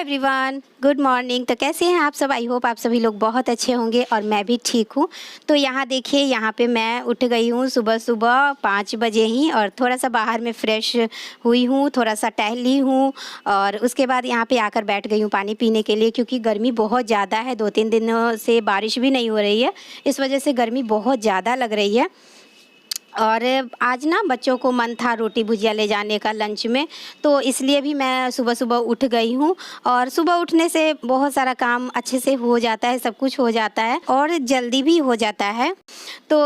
Everyone, good morning. तो कैसे हैं आप सब? आई होप आप सभी लोग बहुत अच्छे होंगे और मैं भी ठीक हूँ। तो यहाँ देखिए, यहाँ पे मैं उठ गई हूँ सुबह सुबह 5 बजे ही और थोड़ा सा बाहर में फ्रेश हुई हूँ, थोड़ा सा टहली हूँ और उसके बाद यहाँ पे आकर बैठ गई हूँ पानी पीने के लिए, क्योंकि गर्मी बहुत ज़्यादा है। 2-3 दिनों से बारिश भी नहीं हो रही है, इस वजह से गर्मी बहुत ज़्यादा लग रही है। और आज ना बच्चों को मन था रोटी भुजिया ले जाने का लंच में, तो इसलिए भी मैं सुबह सुबह उठ गई हूँ। और सुबह उठने से बहुत सारा काम अच्छे से हो जाता है, सब कुछ हो जाता है और जल्दी भी हो जाता है। तो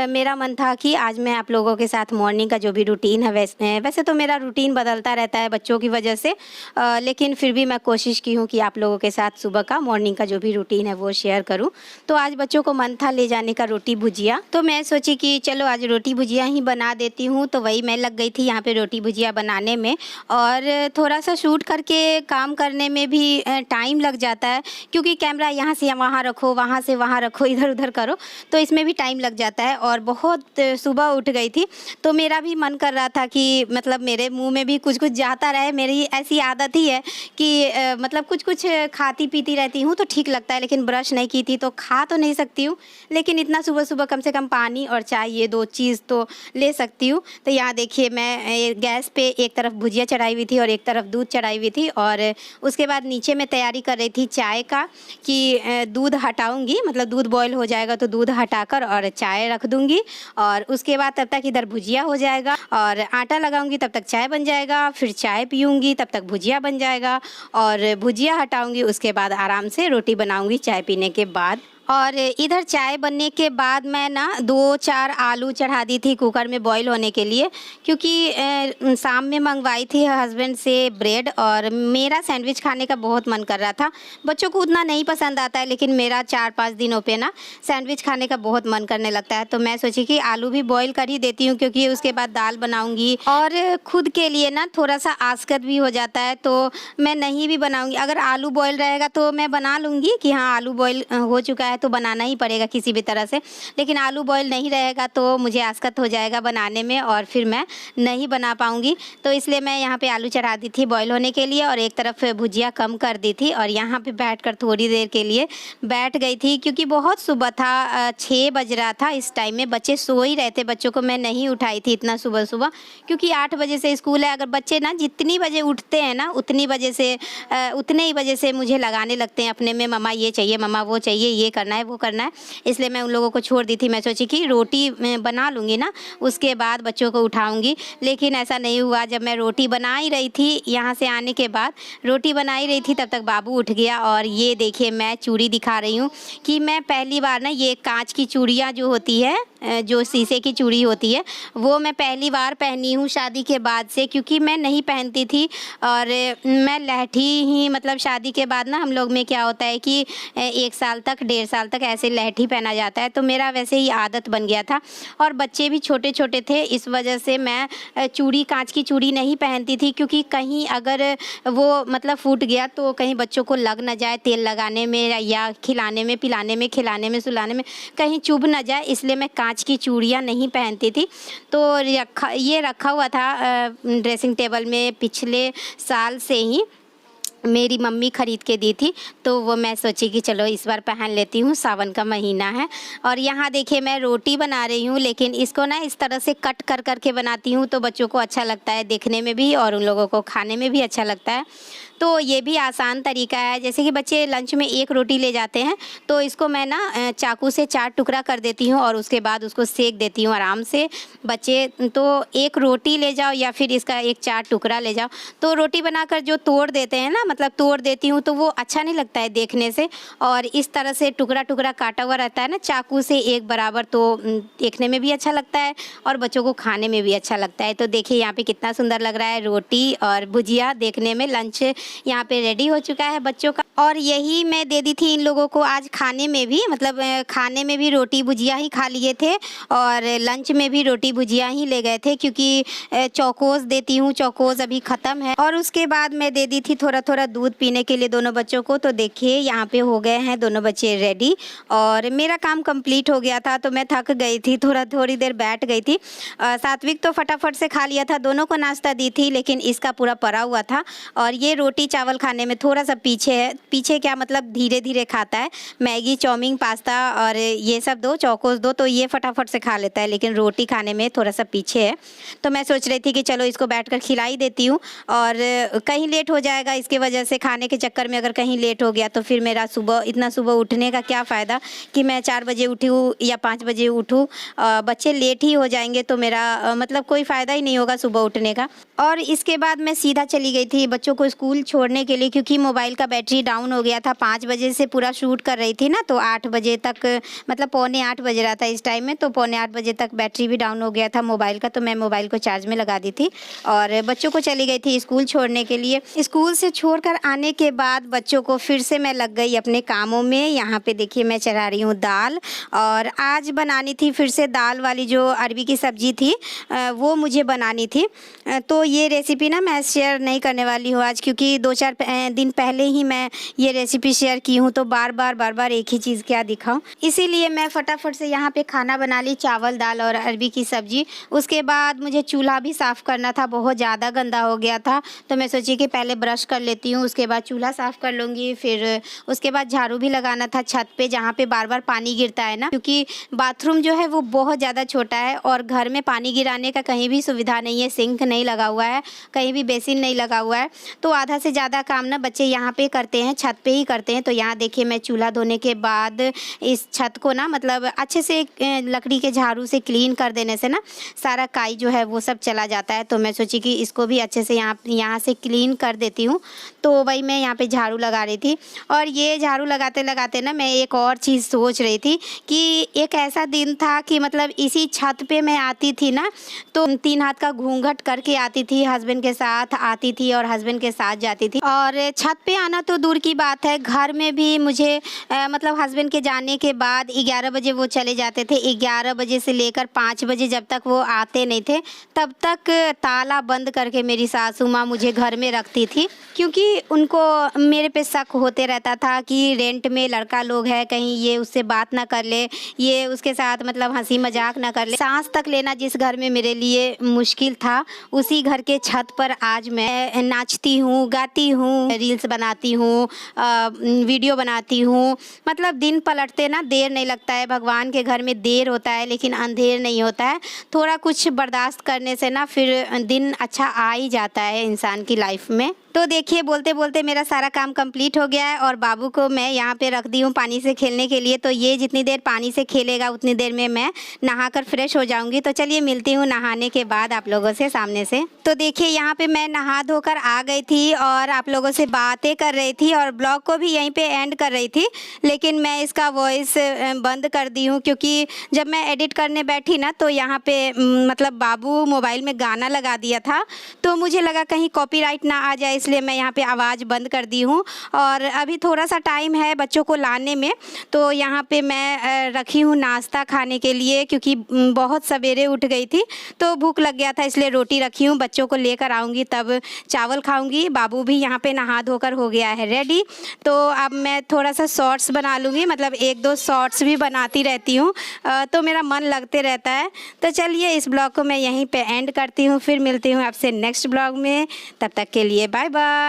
मेरा मन था कि आज मैं आप लोगों के साथ मॉर्निंग का जो भी रूटीन है, वैसे तो मेरा रूटीन बदलता रहता है बच्चों की वजह से, लेकिन फिर भी मैं कोशिश की हूँ कि आप लोगों के साथ सुबह का मॉर्निंग का जो भी रूटीन है वो शेयर करूँ। तो आज बच्चों को मन था ले जाने का रोटी भुजिया, तो मैं सोची कि चलो आज रोटी भुजिया ही बना देती हूँ। तो वही मैं लग गई थी यहाँ पे रोटी भुजिया बनाने में, और थोड़ा सा शूट करके काम करने में भी टाइम लग जाता है, क्योंकि कैमरा यहाँ से वहाँ रखो, वहाँ से वहाँ रखो, इधर उधर करो, तो इसमें भी टाइम लग जाता है। और बहुत सुबह उठ गई थी, तो मेरा भी मन कर रहा था कि मतलब मेरे मुँह में भी कुछ कुछ जाता रहे। मेरी ऐसी आदत ही है कि मतलब कुछ कुछ खाती पीती रहती हूँ तो ठीक लगता है, लेकिन ब्रश नहीं की थी तो खा तो नहीं सकती हूँ, लेकिन इतना सुबह सुबह कम से कम पानी और चाय, ये 2 चीज़ तो ले सकती हूँ। तो यहाँ देखिए, मैं गैस पे एक तरफ भुजिया चढ़ाई हुई थी और एक तरफ दूध चढ़ाई हुई थी, और उसके बाद नीचे मैं तैयारी कर रही थी चाय का कि दूध हटाऊंगी, मतलब दूध बॉईल हो जाएगा तो दूध हटाकर और चाय रख दूंगी, और उसके बाद तब तक इधर भुजिया हो जाएगा और आटा लगाऊंगी, तब तक चाय बन जाएगा, फिर चाय पीऊँगी, तब तक भुजिया बन जाएगा, और भुजिया हटाऊँगी, उसके बाद आराम से रोटी बनाऊँगी चाय पीने के बाद। और इधर चाय बनने के बाद मैं ना 2-4 आलू चढ़ा दी थी कुकर में बॉईल होने के लिए, क्योंकि शाम में मंगवाई थी हस्बैंड से ब्रेड, और मेरा सैंडविच खाने का बहुत मन कर रहा था। बच्चों को उतना नहीं पसंद आता है, लेकिन मेरा 4-5 दिनों पे ना सैंडविच खाने का बहुत मन करने लगता है। तो मैं सोची कि आलू भी बॉईल कर ही देती हूँ, क्योंकि उसके बाद दाल बनाऊँगी और खुद के लिए ना थोड़ा सा आस्कत भी हो जाता है, तो मैं नहीं भी बनाऊँगी। अगर आलू बॉईल रहेगा तो मैं बना लूँगी कि हाँ आलू बॉईल हो चुका है तो बनाना ही पड़ेगा किसी भी तरह से, लेकिन आलू बॉईल नहीं रहेगा तो मुझे आस्कत हो जाएगा बनाने में और फिर मैं नहीं बना पाऊँगी। तो इसलिए मैं यहाँ पे आलू चढ़ा दी थी बॉईल होने के लिए और एक तरफ भुजिया कम कर दी थी, और यहाँ पे बैठकर थोड़ी देर के लिए बैठ गई थी, क्योंकि बहुत सुबह था, 6 बज रहा था। इस टाइम में बच्चे सो ही रहे थे, बच्चों को मैं नहीं उठाई थी इतना सुबह सुबह, क्योंकि 8 बजे से स्कूल है। अगर बच्चे ना जितनी बजे उठते हैं ना उतने ही बजे से मुझे लगाने लगते हैं अपने में, मम्मा ये चाहिए, मम्मा वो चाहिए, ये करना है वो करना है। इसलिए मैं उन लोगों को छोड़ दी थी। मैं सोची कि रोटी बना लूँगी ना, उसके बाद बच्चों को उठाऊँगी, लेकिन ऐसा नहीं हुआ। जब मैं रोटी बना ही रही थी, यहाँ से आने के बाद रोटी बना ही रही थी, तब तक बाबू उठ गया। और ये देखिए, मैं चूड़ी दिखा रही हूँ कि मैं पहली बार ना ये कांच की चूड़ियाँ जो होती है, जो शीशे की चूड़ी होती है, वो मैं पहली बार पहनी हूँ शादी के बाद से, क्योंकि मैं नहीं पहनती थी। और मैं लहठी ही, मतलब शादी के बाद ना हम लोग में क्या होता है कि 1 साल तक 1.5 साल तक ऐसे लहठी पहना जाता है, तो मेरा वैसे ही आदत बन गया था। और बच्चे भी छोटे छोटे थे, इस वजह से मैं चूड़ी, कांच की चूड़ी नहीं पहनती थी, क्योंकि कहीं अगर वो मतलब फूट गया तो कहीं बच्चों को लग ना जाए, तेल लगाने में या खिलाने में, पिलाने में, खिलाने में, सुलाने में कहीं चुभ ना जाए, इसलिए मैं कांच की चूड़ियाँ नहीं पहनती थी। तो ये रखा हुआ था ड्रेसिंग टेबल में, पिछले साल से ही मेरी मम्मी ख़रीद के दी थी, तो वो मैं सोची कि चलो इस बार पहन लेती हूँ, सावन का महीना है। और यहाँ देखिए, मैं रोटी बना रही हूँ, लेकिन इसको ना इस तरह से कट कर करके बनाती हूँ, तो बच्चों को अच्छा लगता है देखने में भी और उन लोगों को खाने में भी अच्छा लगता है। तो ये भी आसान तरीका है। जैसे कि बच्चे लंच में 1 रोटी ले जाते हैं, तो इसको मैं ना चाकू से 4 टुकड़ा कर देती हूँ और उसके बाद उसको सेक देती हूँ आराम से। बच्चे तो 1 रोटी ले जाओ या फिर इसका 4 टुकड़ा ले जाओ, तो रोटी बनाकर जो तोड़ देते हैं ना, मतलब तोड़ देती हूँ, तो वो अच्छा नहीं लगता है देखने से। और इस तरह से टुकड़ा टुकड़ा काटा हुआ रहता है ना चाकू से एक बराबर, तो देखने में भी अच्छा लगता है और बच्चों को खाने में भी अच्छा लगता है। तो देखिए यहाँ पे कितना सुंदर लग रहा है, रोटी और भुजिया देखने में। लंच यहाँ पे रेडी हो चुका है बच्चों का, और यही मैं दे दी थी इन लोगों को आज खाने में भी, मतलब खाने में भी रोटी भुजिया ही खा लिए थे और लंच में भी रोटी भुजिया ही ले गए थे, क्योंकि चौकोस देती हूँ, चौकोस अभी ख़त्म है। और उसके बाद मैं दे दी थी थोड़ा थोड़ा दूध पीने के लिए दोनों बच्चों को। तो देखिए यहाँ पे हो गए हैं दोनों बच्चे रेडी, और मेरा काम कंप्लीट हो गया था, तो मैं थक गई थी, थोड़ी देर बैठ गई थी। सात्विक तो फटाफट से खा लिया था, दोनों को नाश्ता दी थी, लेकिन इसका पूरा पड़ा हुआ था। और ये रोटी रोटी चावल खाने में थोड़ा सा पीछे है। पीछे क्या मतलब धीरे धीरे खाता है। मैगी, चाउमीन, पास्ता और ये सब दो, चौकोस दो तो ये फटाफट से खा लेता है, लेकिन रोटी खाने में थोड़ा सा पीछे है। तो मैं सोच रही थी कि चलो इसको बैठकर खिला ही देती हूँ, और कहीं लेट हो जाएगा इसके वजह से, खाने के चक्कर में अगर कहीं लेट हो गया तो फिर मेरा इतना सुबह उठने का क्या फ़ायदा कि मैं 4 बजे उठूँ या 5 बजे उठूँ। बच्चे लेट ही हो जाएंगे तो मेरा मतलब कोई फ़ायदा ही नहीं होगा सुबह उठने का। और इसके बाद मैं सीधा चली गई थी बच्चों को स्कूल छोड़ने के लिए, क्योंकि मोबाइल का बैटरी डाउन हो गया था। 5 बजे से पूरा शूट कर रही थी ना, तो 8 बजे तक मतलब पौने 8 बज रहा था इस टाइम में, तो पौने 8 बजे तक बैटरी भी डाउन हो गया था मोबाइल का। तो मैं मोबाइल को चार्ज में लगा दी थी और बच्चों को चली गई थी स्कूल छोड़ने के लिए। स्कूल से छोड़कर आने के बाद बच्चों को फिर से मैं लग गई अपने कामों में। यहाँ पे देखिए मैं चढ़ा रही हूँ दाल, और आज बनानी थी फिर से दाल वाली जो अरबी की सब्ज़ी थी, वो मुझे बनानी थी। तो ये रेसिपी ना मैं शेयर नहीं करने वाली हूँ आज, क्योंकि 2-4 दिन पहले ही मैं ये रेसिपी शेयर की हूँ, तो बार बार एक ही चीज़ क्या दिखाऊँ। इसीलिए मैं फटाफट से यहाँ पे खाना बना ली, चावल दाल और अरबी की सब्ज़ी। उसके बाद मुझे चूल्हा भी साफ़ करना था, बहुत ज़्यादा गंदा हो गया था। तो मैं सोची कि पहले ब्रश कर लेती हूँ, उसके बाद चूल्हा साफ़ कर लूँगी। फिर उसके बाद झाड़ू भी लगाना था छत पे, जहाँ पे बार बार पानी गिरता है ना, क्योंकि बाथरूम जो है वो बहुत ज़्यादा छोटा है और घर में पानी गिराने का कहीं भी सुविधा नहीं है। सिंक नहीं लगा हुआ है, कहीं भी बेसिन नहीं लगा हुआ है, तो आधा से ज़्यादा काम ना बच्चे यहाँ पे करते हैं, छत पे ही करते हैं। तो यहाँ देखिए मैं चूल्हा धोने के बाद इस छत को ना मतलब अच्छे से लकड़ी के झाड़ू से क्लीन कर देने से ना सारा काई जो है वो सब चला जाता है। तो मैं सोची कि इसको भी अच्छे से यहाँ से क्लीन कर देती हूँ। तो वही मैं यहाँ पे झाड़ू लगा रही थी, और ये झाड़ू लगाते लगाते ना मैं एक और चीज़ सोच रही थी कि एक ऐसा दिन था कि मतलब इसी छत पे मैं आती थी ना, तो 3 हाथ का घूंघट करके आती थी, हस्बैंड के साथ आती थी और हस्बैंड के साथ जाती थी। और छत पे आना तो दूर की बात है, घर में भी मुझे मतलब हस्बैंड के जाने के बाद 11 बजे वो चले जाते थे। 11 बजे से लेकर 5 बजे जब तक वो आते नहीं थे, तब तक ताला बंद करके मेरी सासू माँ मुझे घर में रखती थी, क्योंकि उनको मेरे पे शक होते रहता था कि रेंट में लड़का लोग है, कहीं ये उससे बात ना कर ले, ये उसके साथ मतलब हंसी मजाक ना कर ले। सांस तक लेना जिस घर में मेरे लिए मुश्किल था, उसी घर के छत पर आज मैं नाचती हूँ, गाती हूँ, रील्स बनाती हूँ, वीडियो बनाती हूँ। मतलब दिन पलटते ना देर नहीं लगता है। भगवान के घर में देर होता है लेकिन अंधेर नहीं होता है। थोड़ा कुछ बर्दाश्त करने से ना फिर दिन अच्छा आ ही जाता है इंसान की लाइफ में। तो देखिए बोलते बोलते मेरा सारा काम कंप्लीट हो गया है, और बाबू को मैं यहाँ पे रख दी हूँ पानी से खेलने के लिए। तो ये जितनी देर पानी से खेलेगा उतनी देर में मैं नहाकर फ्रेश हो जाऊँगी। तो चलिए मिलती हूँ नहाने के बाद आप लोगों से सामने से। तो देखिए यहाँ पे मैं नहा धोकर आ गई थी और आप लोगों से बातें कर रही थी और ब्लॉग को भी यहीं पे एंड कर रही थी, लेकिन मैं इसका वॉइस बंद कर दी हूँ, क्योंकि जब मैं एडिट करने बैठी ना तो यहाँ पे मतलब बाबू मोबाइल में गाना लगा दिया था, तो मुझे लगा कहीं कॉपीराइट ना आ जाए, इसलिए मैं यहाँ पे आवाज़ बंद कर दी हूँ। और अभी थोड़ा सा टाइम है बच्चों को लाने में, तो यहाँ पे मैं रखी हूँ नाश्ता खाने के लिए, क्योंकि बहुत सवेरे उठ गई थी तो भूख लग गया था, इसलिए रोटी रखी हूँ। बच्चों को लेकर आऊँगी तब चावल खाऊँगी। बाबू भी यहाँ पे नहा धोकर हो गया है रेडी। तो अब मैं थोड़ा सा शॉर्ट्स बना लूँगी, मतलब 1-2 शॉर्ट्स भी बनाती रहती हूँ, तो मेरा मन लगते रहता है। तो चलिए इस ब्लॉग को मैं यहीं पे एंड करती हूँ, फिर मिलती हूँ आपसे नेक्स्ट ब्लॉग में। तब तक के लिए बाय बाय।